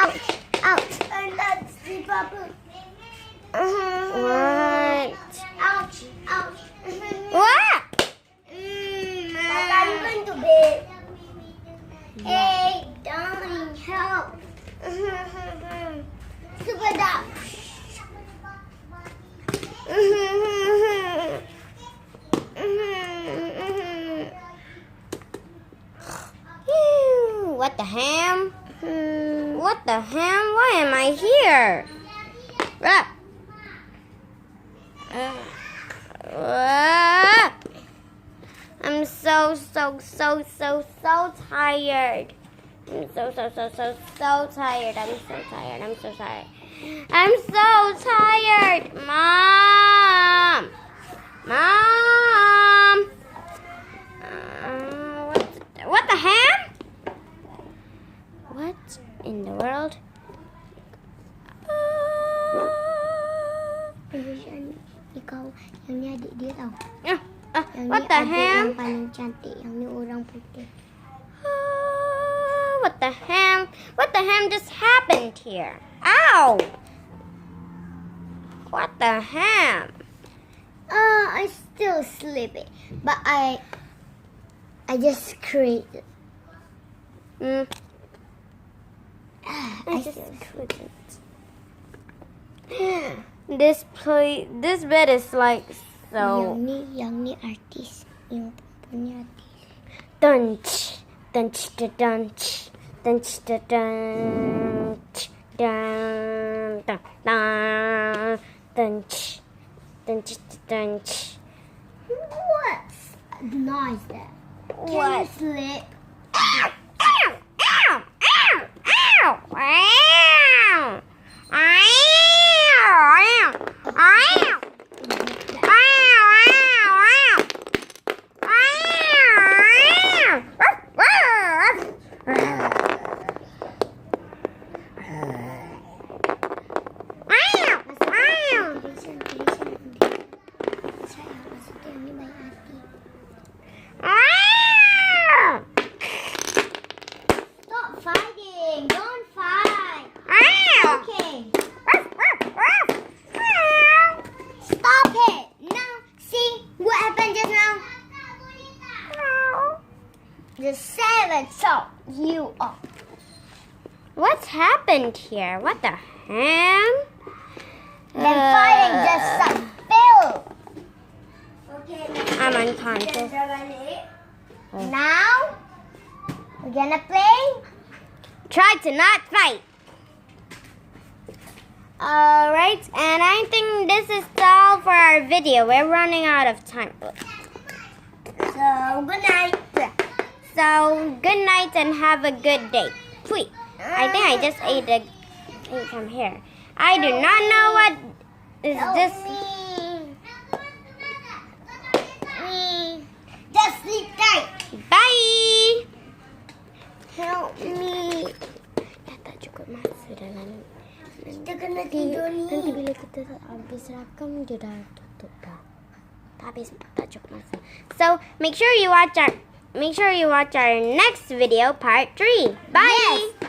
Ouch, ouch. And that's the bubble. What? Ouch, ouch. What? I'm going to bed. Hey, darling, help. Super dog. What the ham? What the ham? Why am I here? I'm so tired. I'm so tired. I'm so tired. Mom. What the ham? What in the world? Ikaw, yang ni adik dia tau. What the ham? Yang paling cantik, yang ni orang putih. What the ham? What the ham just happened here? Ow! What the ham? I still sleepy, but I just created. I just couldn't. This bed is like so. Yang ni artis, yang punya artis. Dunch, dunch, dunch, dunch, dunch, dun, dun, dun, dunch, dunch, dunch. What's noise that? Can you sleep? Ow! Ow! Ow! Ow! Ow! Ow! Stop fighting! Don't fight! Okay. Stop it! Now, see what happened just now? The 7 saw you off. What's happened here? What the ham? Then fighting just spilled. Okay. I'm unconscious. Now, we're gonna play. Try to not fight. Alright, and I think this is all for our video. We're running out of time. So, good night. So, good night and have a good day. Wait, I think I just ate some hair. I do not know what is this. Me. Just sleep tight. Bye! Help me. Yata cukup masa dalam. Kita kena tidur ni. Nanti bila kita habis rakam, dia dah tutup dah. Tak habis, tak cukup masa. So, make sure you watch our next video, part 3. Bye! Yes.